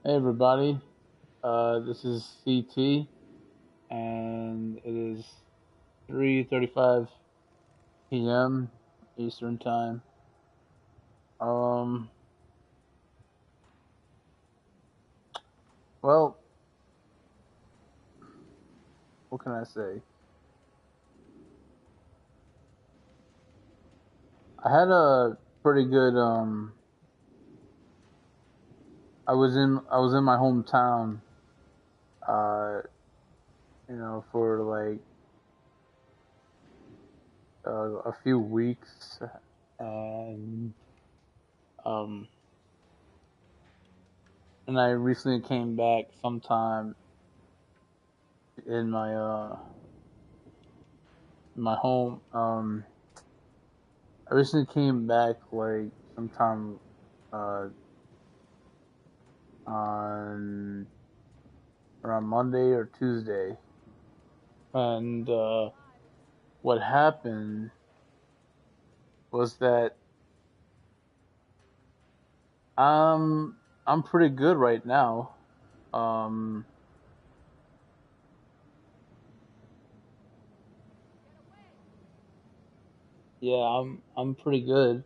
Hey everybody, this is CT, and it is 3:35 p.m. Eastern Time. Um, well, what can I say? I had a pretty good. I was in my hometown. Uh, for like a few weeks, and um, and I recently came back sometime in my home. I recently came back like sometime uh, on around Monday or Tuesday, and what happened was that I'm pretty good right now. Um, yeah, I'm pretty good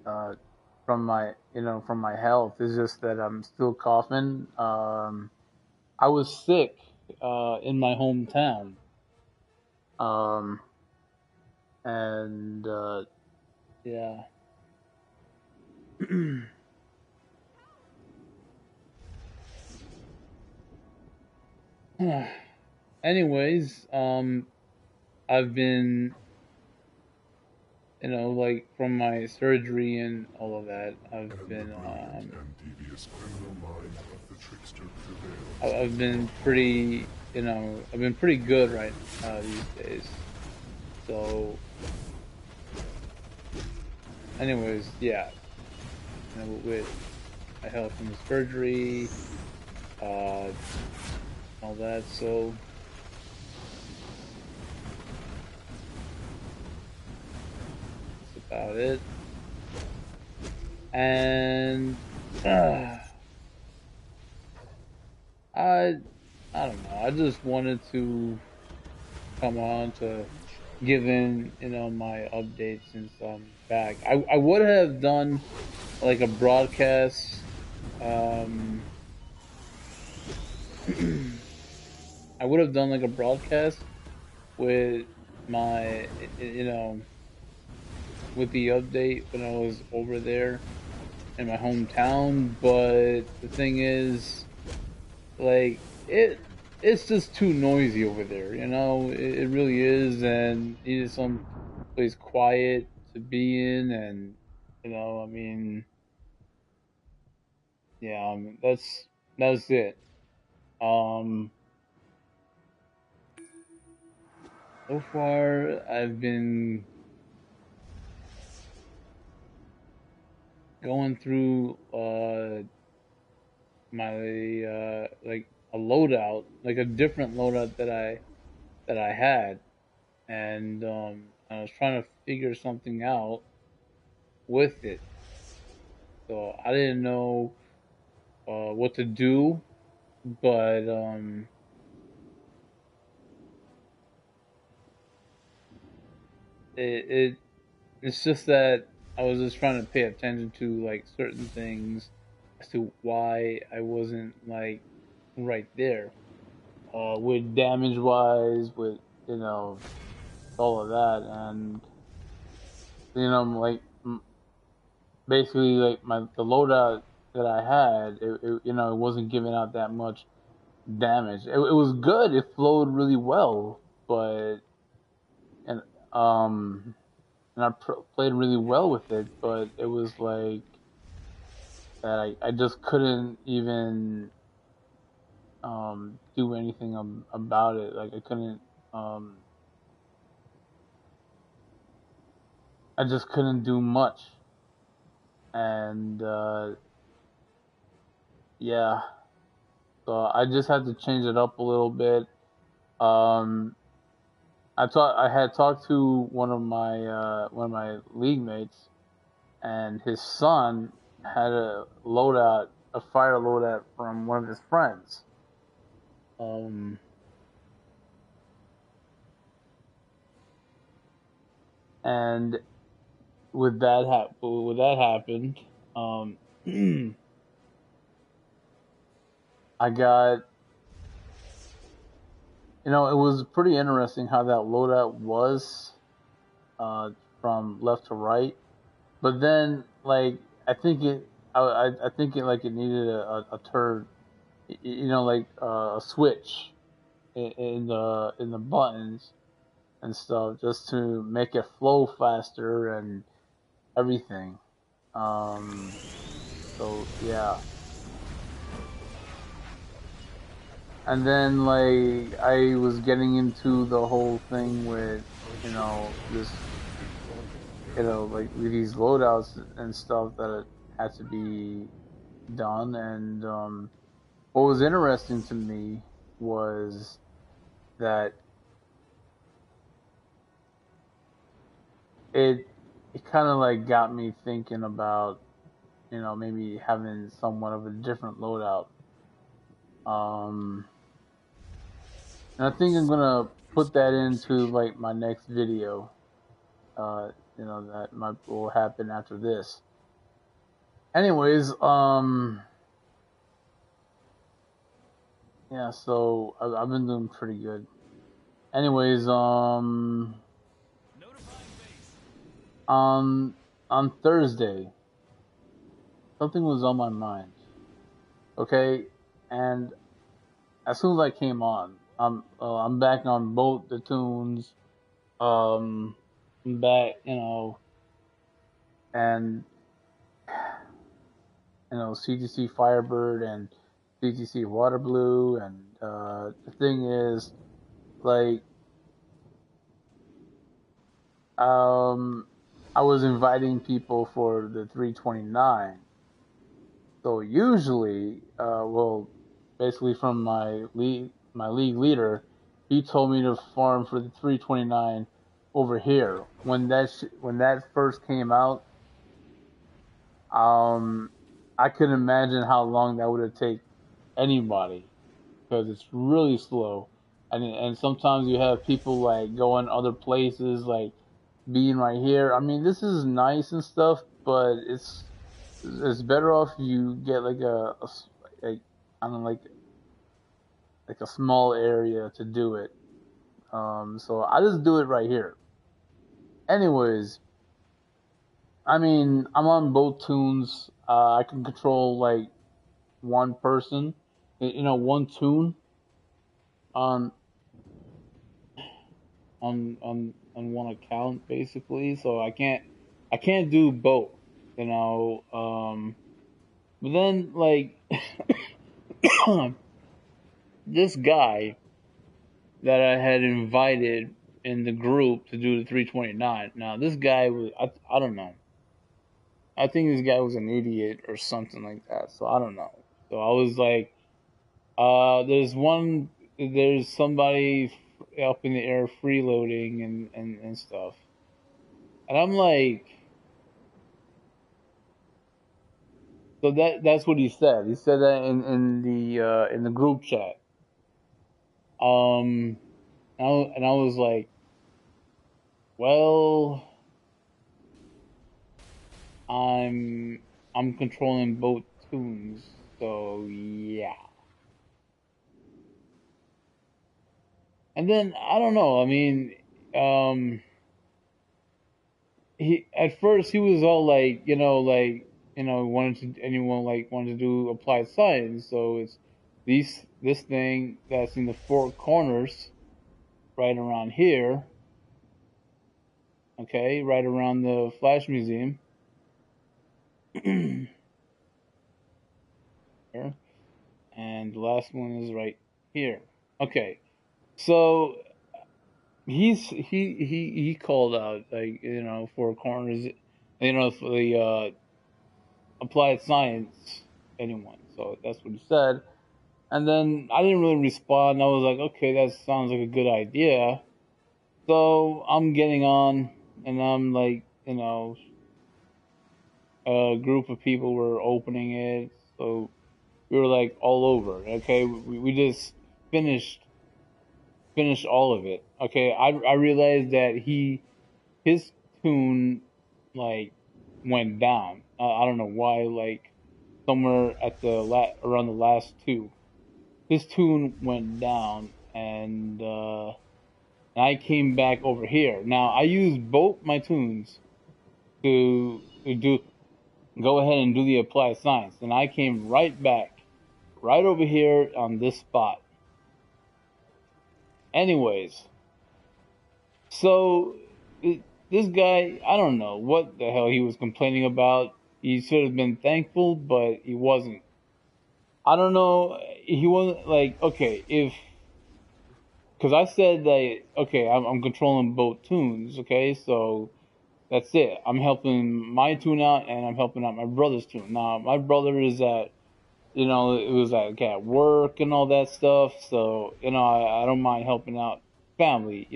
uh, from my health. It's just that I'm still coughing. I was sick in my hometown. Um, and yeah. Anyways, I've been, like from my surgery and all of that, I've been pretty, I've been pretty good right these days. So, anyways, yeah, with my health from the surgery, uh, all that. So that's about it. And I, I don't know. I just wanted to come on to given my updates since I'm back. I would have done like a broadcast. Um, I would have done like a broadcast with my with the update when I was over there in my hometown. But the thing is, like it's just too noisy over there. It really is, and needed some place quiet to be in, and I mean, yeah, that's it. Um, so far I've been going through my like a loadout, like a different loadout that I had, and I was trying to figure something out with it. So I didn't know what to do, but it it's just that I was just trying to pay attention to like certain things as to why I wasn't like right there. With damage wise, with you know all of that, and like basically like my the loadout that I had, it wasn't giving out that much damage. It was good. It flowed really well, but and um and played really well with it, but it was like that I just couldn't even do anything about it. Like um I just couldn't do much, and yeah, so I just had to change it up a little bit. Um, I had talked to one of my league mates, and his son had a loadout, a fire loadout from one of his friends. Um, and with that happened, um, I got, it was pretty interesting how that loadout was, uh, from left to right. But then, like, I think it, I think it like it needed a turn, like a switch in the buttons and stuff just to make it flow faster and everything. Um, so yeah, and then like I was getting into the whole thing with this like with these loadouts and stuff that had to be done, and what was interesting to me was that it it kind of like got me thinking about maybe having somewhat of a different loadout. Um, and I think I'm gonna put that into like my next video. That might will happen after this. Anyways, yeah. So I've been doing pretty good. Anyways, on on Thursday, something was on my mind. Okay, and as soon as I came on, I'm back on both the tunes. I'm back, and CTC Firebird and CTC Water Blue, and the thing is, like, um, I was inviting people for the 329. So usually, basically from my league leader, he told me to farm for the 329 over here. When that first came out, um, I couldn't imagine how long that would have taken anybody because it's really slow, and sometimes you have people like going other places, like being right here. I mean, this is nice and stuff, but it's better off you get like like I don't know, like a small area to do it. So I just do it right here. Anyways, I mean, I'm on both tunes. I can control like one person, one tune on on one account basically. So I can't do both, you know. But then like this guy that I had invited in the group to do the 329. Now this guy was I don't know. I think this guy was an idiot or something like that. So I don't know. So I was like, there's somebody up in the air freeloading and stuff. And I'm like, so that's what he said. He said that in the group chat. Um, and I was like, well, I'm I'm controlling both tunes, so yeah. And then I don't know. I mean, um, he at first he was all like, wanted to do applied science. So it's this thing that's in the four corners, right around here, okay, right around the Flash Museum. Here. And the last one is right here. Okay, so he called out like four corners, for the applied science anyone. So that's what he said. And then I didn't really respond. I was like, okay, that sounds like a good idea. So I'm getting on, and I'm like, a group of people were opening it, so we were like all over. Okay, we just finished finished all of it. Okay, I realized that his tune like went down. I don't know why. Like somewhere at the around the last two, his tune went down, and I came back over here. Now I used both my tunes to do go ahead and do the applied science, and I came right back, right over here on this spot. Anyways, so this guy, I don't know what the hell he was complaining about. He should have been thankful, but he wasn't. I don't know. He wasn't like, okay, if because I said that, okay, I'm controlling both tunes. Okay, so that's it. I'm helping my tune out, and I'm helping out my brother's tune. Now my brother is at, it was like at work and all that stuff. So I don't mind helping out family.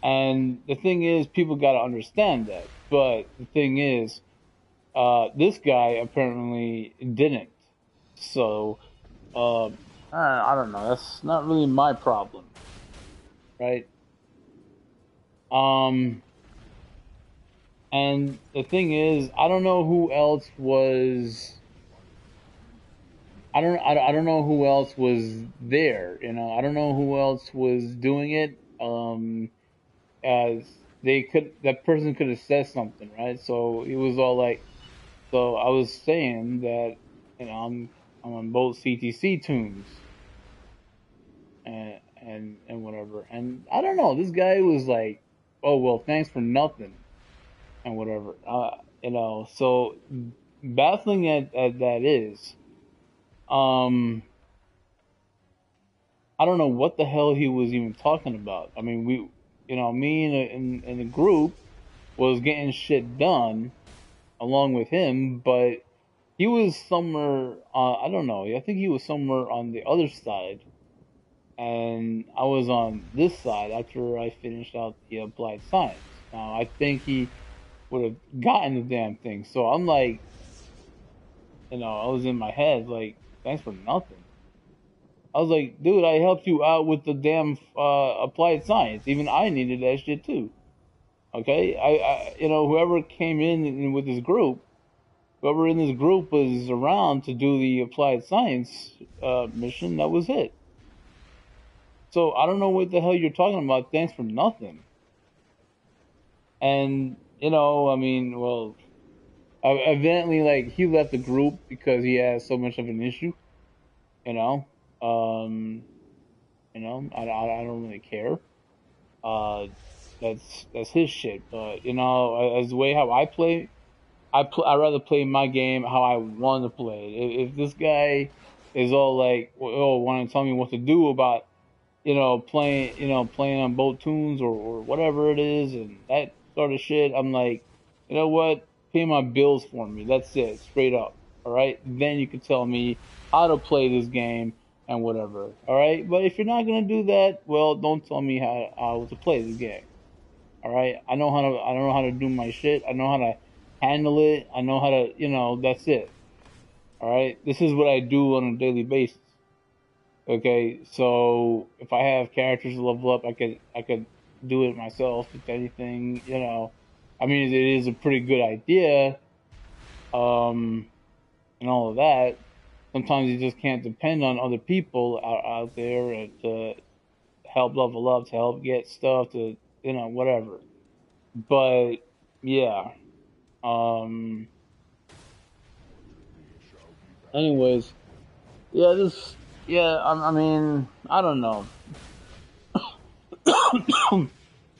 And the thing is, people got to understand that. But the thing is, this guy apparently didn't. So, I don't know. That's not really my problem, right? Um, and the thing is, I don't know who else was. I don't know who else was there. I don't know who else was doing it. As that person could have said something, right? So it was all like, so I was saying that, I'm on both CTC tunes and whatever. And I don't know, this guy was like, oh well, thanks for nothing and whatever. So baffling at that is, um, I don't know what the hell he was even talking about. I mean, me in the group was getting shit done along with him, but he was somewhere. I don't know. I think he was somewhere on the other side, and I was on this side after I finished out the applied science. Now I think he would have gotten the damn thing. So I'm like, I was in my head like, thanks for nothing. I was like, dude, I helped you out with the damn applied science. Even I needed that shit too. Okay, whoever came in with this group, whoever in this group was around to do the applied science mission, that was it. So I don't know what the hell you're talking about. Thanks for nothing. And I mean, well, evidently, like he left the group because he has so much of an issue. You know, um, I don't really care. Uh, that's his shit. But as the way how I play, I rather play my game how I want to play it. If this guy is all like, oh, want to tell me what to do about, playing on both tunes or whatever it is and that sort of shit, I'm like, you know what? Pay my bills for me. That's it, straight up. All right. Then you can tell me how to play this game and whatever. All right. But if you're not gonna do that, well, don't tell me how to play this game. All right. I know how to do my shit. I know how to handle it. I know how to, that's it. All right. This is what I do on a daily basis. Okay. So if I have characters to level up, I could do it myself. If anything, I mean, it is a pretty good idea. And all of that. Sometimes you just can't depend on other people out there to help level up, to help get stuff, to whatever. But yeah. Um. Anyways, yeah. This. Yeah. I mean, I don't know.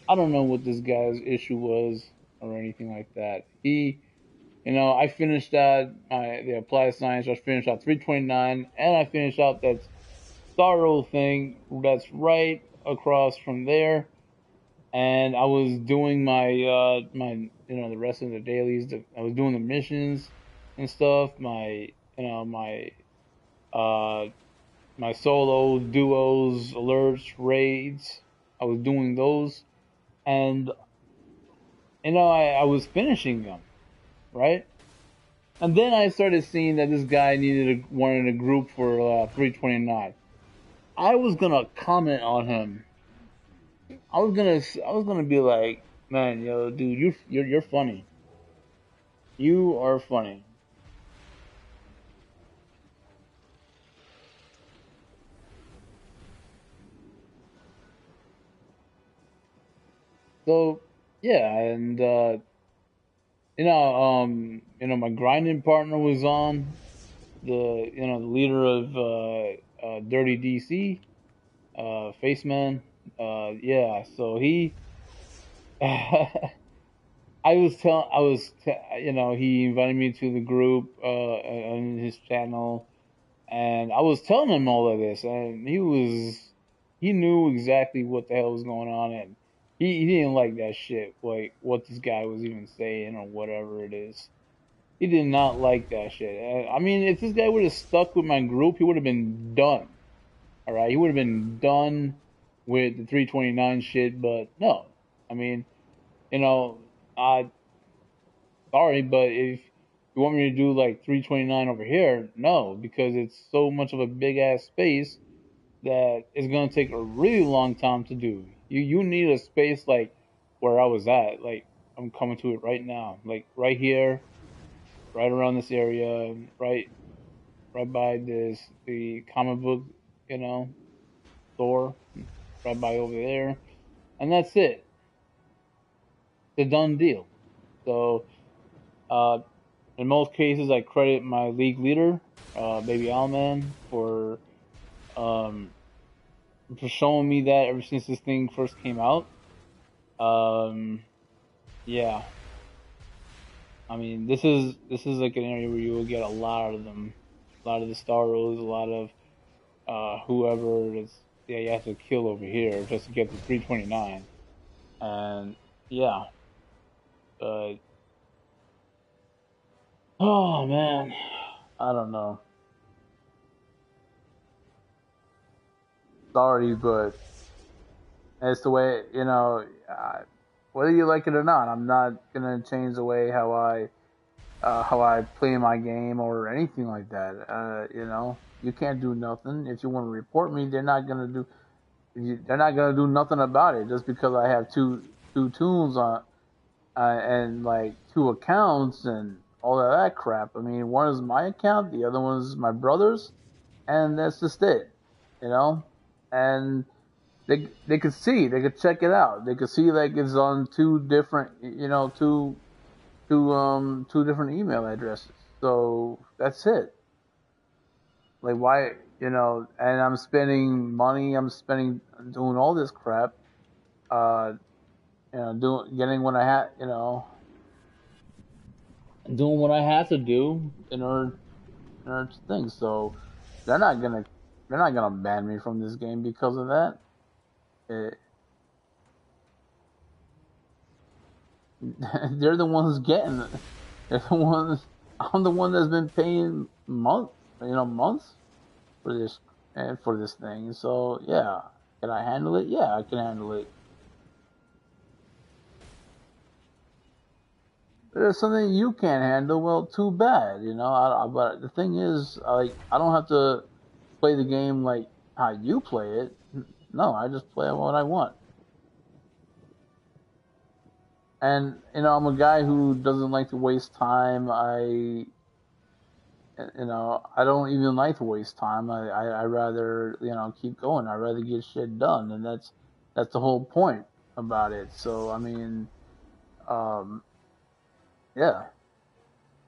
I don't know what this guy's issue was or anything like that. I finished out the applied science. I finished out 329, and I finished out that Starro thing that's right across from there. And I was doing the rest of the dailies. I was doing the missions and stuff. Uh my solos, duos, alerts, raids. I was doing those, and I was finishing them, right? And then I started seeing that this guy wanted a group for 329. I was gonna comment on him. I was gonna be like, man, yo, dude, you're funny. You are funny. So yeah, and my grinding partner was on the leader of Dirty DC, Faceman. Yeah, so he, he invited me to the group on his channel, and I was telling him all of this, and he knew exactly what the hell was going on, and he didn't like that shit, like what this guy was even saying or whatever it is. He did not like that shit. I mean, if this guy would have stuck with my group, he would have been done. All right, he would have been done with the 329 shit, but no. I mean, you know, I sorry, but if you want me to do like 329 over here, no, because it's so much of a big ass space that it's gonna take a really long time to do. You need a space like where I was at. Like I'm coming to it right now. Like right here, right around this area, right by the comic book, you know, store, right by over there, and that's it. It's a done deal. So uh, in most cases, I credit my league leader, Baby Owlman, um, for showing me that ever since this thing first came out. Um, yeah, I mean, this is like an area where you will get a lot of them, a lot of the Staros, a lot of whoever is, yeah, you have to kill over here just to get the 329. And yeah, but oh man, I don't know. Sorry, but it's the way, whether you like it or not. I'm not gonna change the way how I play my game or anything like that. You can't do nothing. If you want to report me, they're not gonna do nothing about it just because I have two tunes on and like two accounts and all of that crap. I mean, one is my account, the other one is my brother's, and that's just it. You know, and they could see, they could check it out. They could see like it's on two different, two different email addresses. So that's it. Like why, and I'm spending money, I'm spending doing all this crap, uh, doing getting what I had, doing what I had to do in order to think. So they're not gonna they're not gonna ban me from this game because of that. It, they're the ones getting it. They're the ones. I'm the one that's been paying months for this and for this thing. So yeah, can I handle it? Yeah, I can handle it. If there's something you can't handle, well, too bad. But the thing is, I don't have to play the game like how you play it. No, I just play what I want. And I'm a guy who doesn't like to waste time. I don't even like to waste time. I rather keep going. I rather get shit done, and that's the whole point about it. So I mean, um, yeah,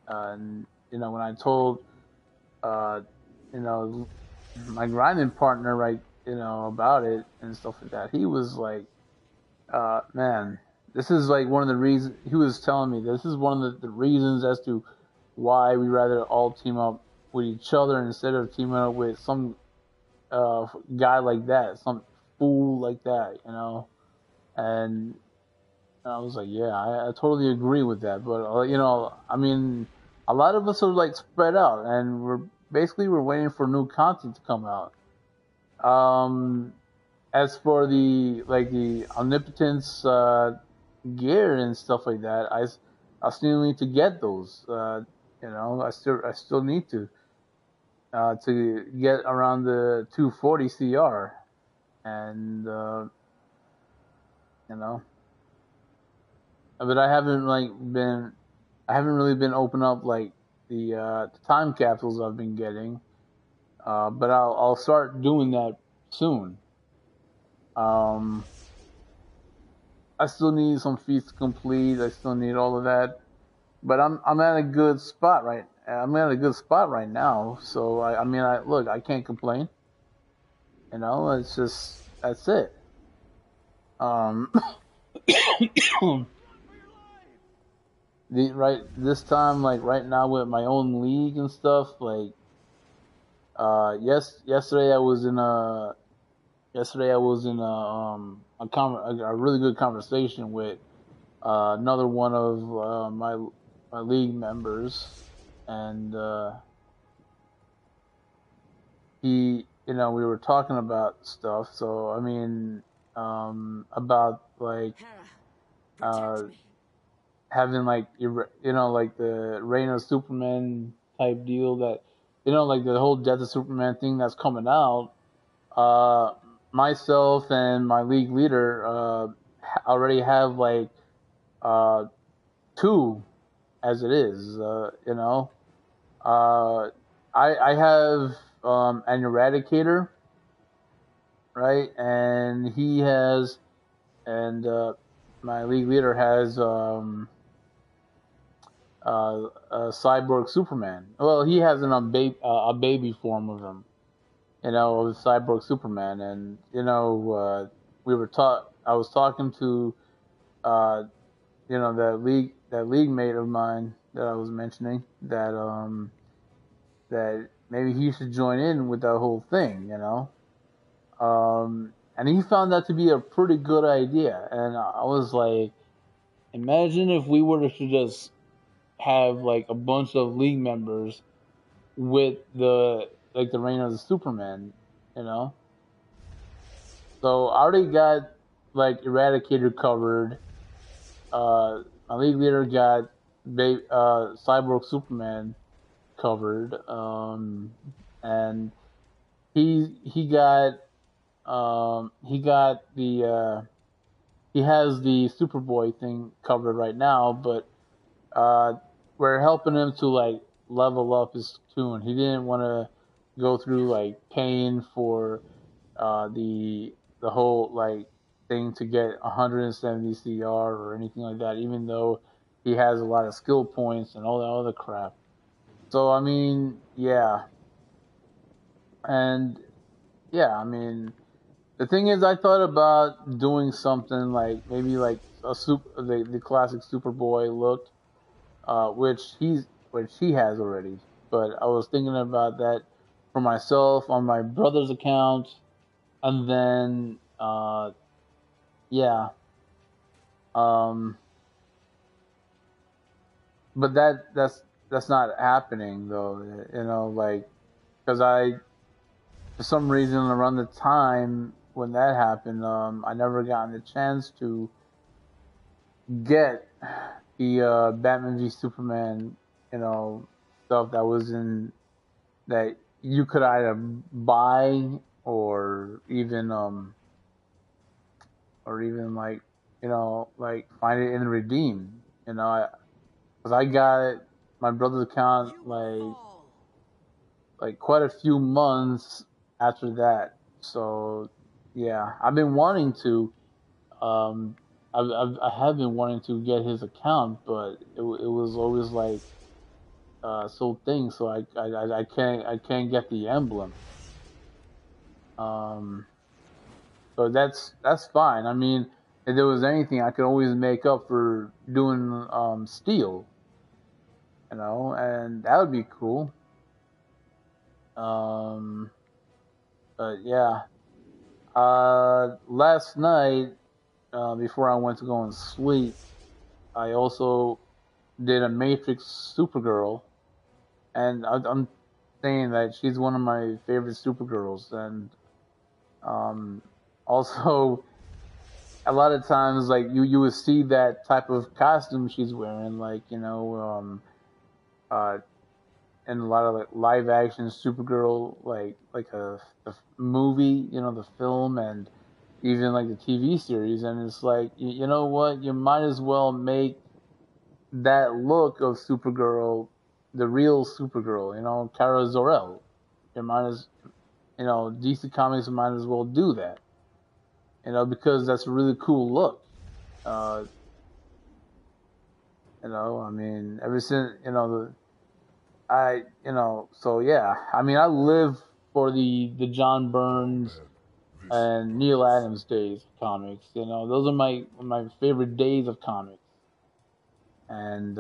and when I told uh, you know my grinding partner, right, about it and stuff like that, he was like, man, this is like one of the reasons. He was telling me this is one of the reasons as to why we rather all team up with each other instead of teaming up with some guy like that, some fool like that, And I was like, yeah, I totally agree with that. But I mean, a lot of us are like spread out, and we're waiting for new content to come out. Um, as for the omnipotence gear and stuff like that, I still need to get those. You know, I still need to get around the 240 CR, and you know, but I haven't really been open up like the time capsules I've been getting. But I'll start doing that soon. Um, I still need some feats to complete. I still need all of that, but I'm at a good spot right. I'm at a good spot right now. So I mean, I look, I can't complain. You know, it's just that's it. Um, the right this time, like right now with my own league and stuff, like yesterday I was in a really good conversation with another one of my league members, and we were talking about stuff. So I mean, about like Hera, uh, protect me. having like like the Reign of Superman type deal that like the whole Death of Superman thing that's coming out. Uh, Myself and my league leader already have like uh two as it is. Uh, I have an Eradicator, right, and he has, and my league leader has a Cyborg Superman. Well, he has a baby form of him, of Cyborg Superman, and we were taught. I was talking to uh, that league mate of mine that I was mentioning that maybe he should join in with that whole thing. And he found that to be a pretty good idea. And I was like, imagine if we were to just have like a bunch of league members with the reign of the Superman, you know. So I already got like Eradicator covered. My league leader got Cyborg Superman covered. And he got he has the Superboy thing covered right now, but uh, we're helping him to like level up his tune. He didn't want to go through like paying for the whole like thing to get 170 CR or anything like that, even though he has a lot of skill points and all that other crap. So I mean, yeah, and yeah, I mean, the thing is, I thought about doing something like maybe like the classic Superboy look, which he has already. But I was thinking about that for myself on my brother's account, and then yeah, um, but that's not happening though. Like because I for some reason around the time when that happened, I never gotten the chance to get the Batman v Superman, you know, stuff that was in that you could either buy or even like like find it in redeem. Because I got it, my brother's account You will fall. like quite a few months after that. So yeah, I've been wanting to. Um, I have been wanting to get his account, but it was always like sold things, so I can't get the emblem. Um, so that's fine. I mean, if there was anything, I could always make up for doing steel, and that would be cool. Um, but yeah, last night before I went to go and sleep, I also did a Matrix Supergirl, and I'm saying that she's one of my favorite Supergirls, and um, also a lot of times like you would see that type of costume she's wearing, like uh, and a lot of like live action Supergirl, like the movie, the film, and even like the TV series. And it's like, you know what, you might as well make that look of Supergirl the real Supergirl, Kara Zor-El. You might as DC Comics might as well do that, because that's a really cool look. Uh, I mean, ever since so yeah, I mean, I live for the John Burns and Neil Adams days of comics. Those are my favorite days of comics. And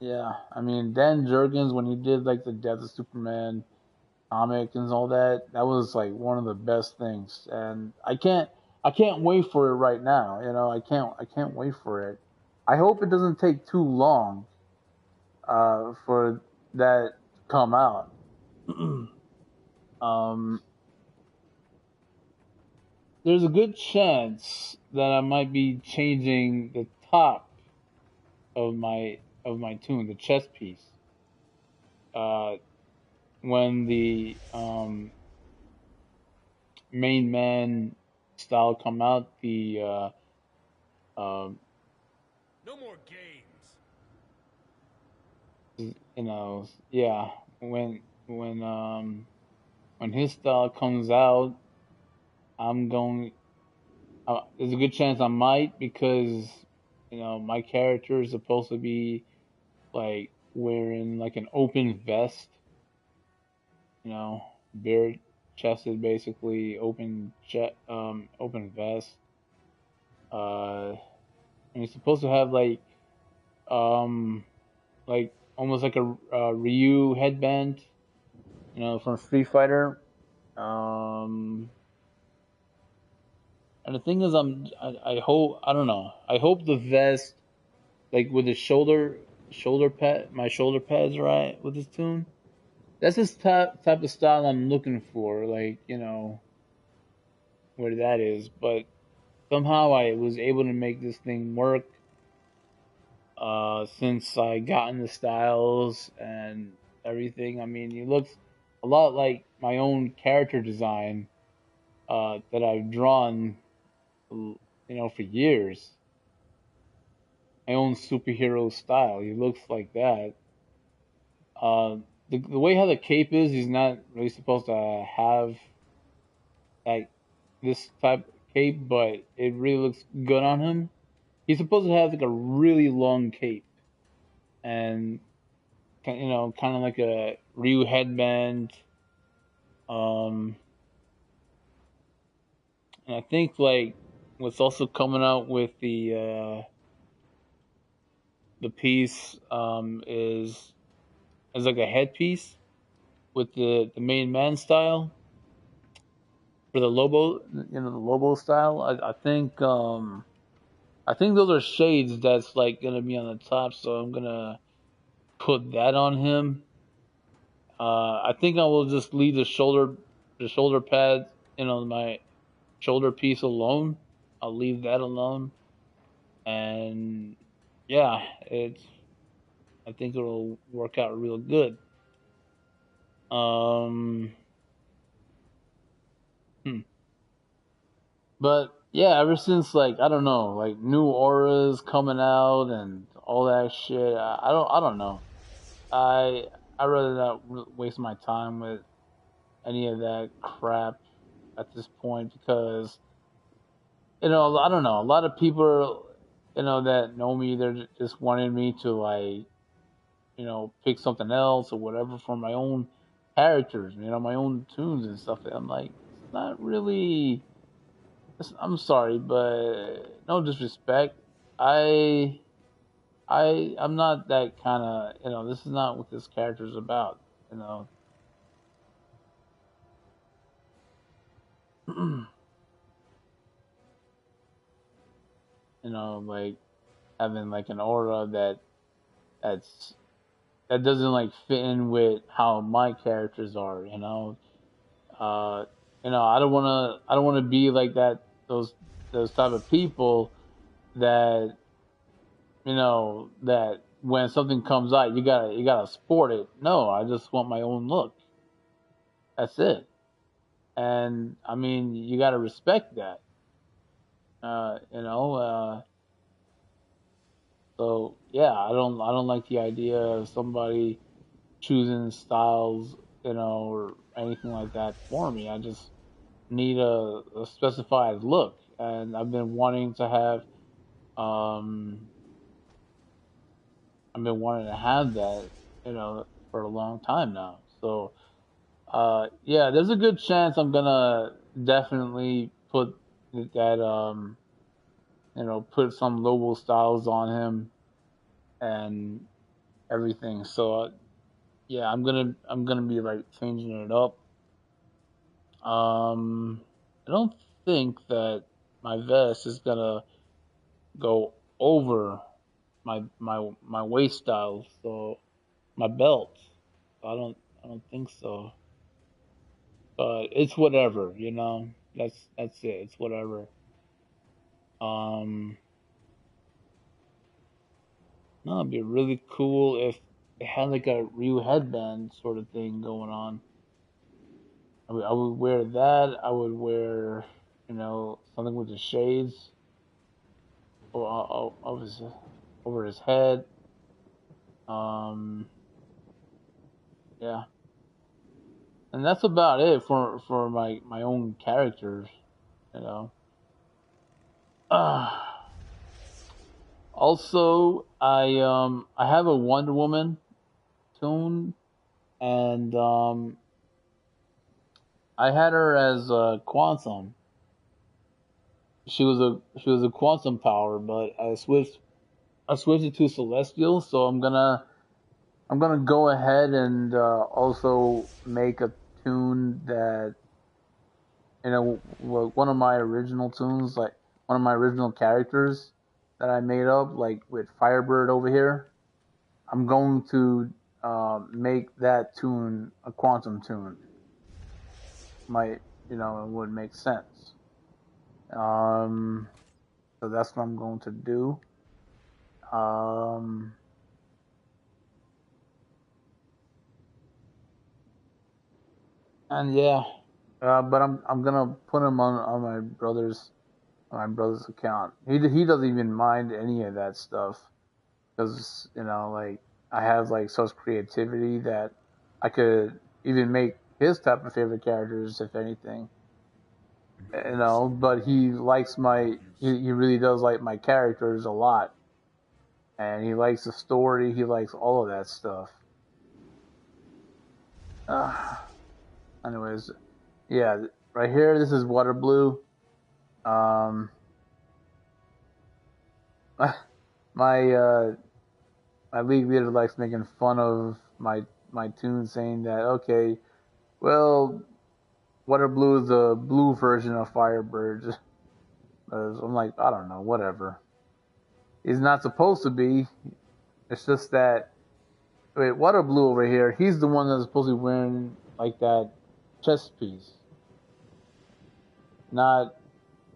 yeah, I mean, Dan Jurgens, when he did like the Death of Superman comic and all that, that was like one of the best things. And I can't wait for it right now. I can't wait for it. I hope it doesn't take too long for that to come out. um, there's a good chance that I might be changing the top of my tune, the chest piece. Uh, when the main man style come out, the um, No more games. yeah, when his style comes out, I'm going. There's a good chance I might, because my character is supposed to be like wearing like an open vest, you know, bare chested, basically open vest. Uh, and he's supposed to have um like almost like a Ryu headband, from Street Fighter. Um, and the thing is, I hope, I don't know, I hope the vest, like with the my shoulder pads, right, with this tune. That's this type of style I'm looking for, like, where that is. But somehow I was able to make this thing work, since I got into styles and everything. I mean, it looks a lot like my own character design, that I've drawn, for years. My own superhero style. He looks like that. The way how the cape is, he's not really supposed to have like this type of cape, but it really looks good on him. He's supposed to have like a really long cape, and kind of like a Ryu headband. Um, and I think like what's also coming out with the piece, is like a headpiece with the main man style for the Lobo, the Lobo style. I think those are shades that's like gonna be on the top, so I'm gonna put that on him. I think I will just leave the shoulder pads, my shoulder piece alone. I'll leave that alone, and yeah, I think it'll work out real good. Um, hmm. But yeah, ever since like I don't know, like new auras coming out and all that shit, I don't know. I I rather not waste my time with any of that crap at this point, because I don't know. A lot of people, that know me, they're just wanting me to like, pick something else or whatever for my own characters, my own tunes and stuff. I'm like, it's not really. I'm sorry, but no disrespect. I I'm not that kind of. This is not what this character is about. You know. Like having like an aura that's that doesn't like fit in with how my characters are. Uh, I don't wanna be like that. Those type of people that that when something comes out, you gotta sport it. No, I just want my own look. That's it. And I mean, you gotta respect that. You know. So yeah, I don't like the idea of somebody choosing styles, or anything like that for me. I just need a specified look, and um, I've been wanting to have that, for a long time now. So, yeah, there's a good chance I'm gonna definitely that, put some Lobo styles on him and everything. So, yeah, I'm gonna be like changing it up. I don't think that my vest is gonna go over my waist style, so my belt. I don't think so. But it's whatever, you know. That's it. It's whatever. Um, no, it'd be really cool if it had like a Ryu headband sort of thing going on. I would wear that. I would wear, something with the shades of his over his head. Um, yeah, and that's about it for my own characters. You know. Uh, Also, I have a Wonder Woman tune, and I had her as Quantum. She was a Quantum power, but I switched it to Celestial. So I'm gonna go ahead and also make a tune that, one of my original tunes, like one of my original characters that I made up, like with Firebird over here. I'm going to make that tune a quantum tune. Might, it would make sense. Um, so that's what I'm going to do. Um, and yeah, but I'm gonna put him on my brother's account. He doesn't even mind any of that stuff because, like, I have like such creativity that I could even make his type of favorite characters, if anything. But he really does like my characters a lot, and he likes the story. He likes all of that stuff. Uh, Anyways, yeah, right here, this is Water Blue. Um, my my league leader likes making fun of my tune, saying that, okay, well, Water Blue is the blue version of Firebird. I'm like, I don't know, whatever. He's not supposed to be. It's just that, wait, Water Blue over here, he's the one that's supposed to be wearing like that chest piece, not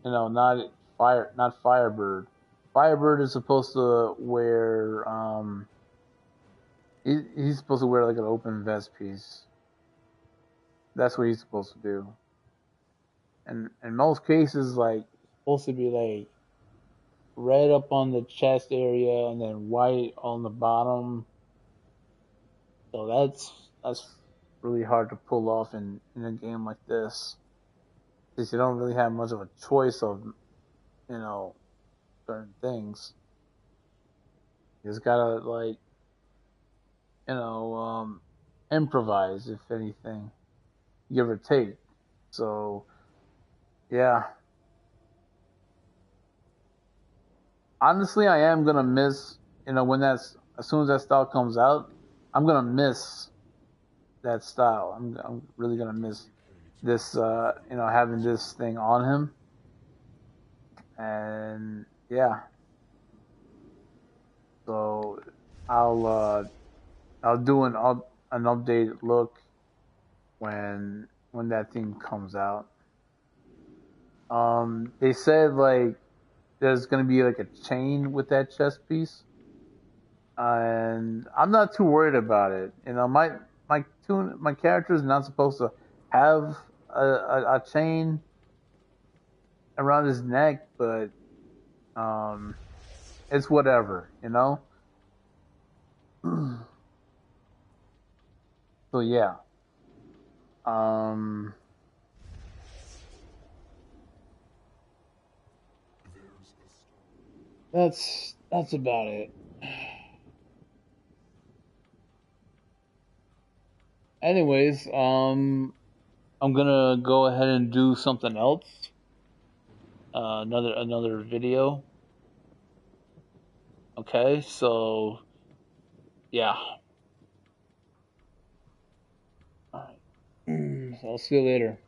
not Firebird. Firebird is supposed to wear he's supposed to wear like an open vest piece. That's what he's supposed to do. And in most cases, like, it's supposed to be like red up on the chest area and then white on the bottom. So that's really hard to pull off in a game like this, because you don't really have much of a choice of, you know certain things. You just gotta, like, you know improvise, if anything, give or take. So yeah, honestly, I am gonna miss, when that's as soon as that style comes out, I'm gonna miss that style. I'm really gonna miss this, having this thing on him. And yeah, so I'll uh I'll do an updated look when that thing comes out. They said, like, there's gonna be like a chain with that chest piece. and I'm not too worried about it. You know, my character is not supposed to have a chain around his neck, but um, it's whatever, you know. So yeah, um, that's about it. Anyways, I'm gonna go ahead and do something else. Another video. Okay, so yeah. All right. I'll see you later.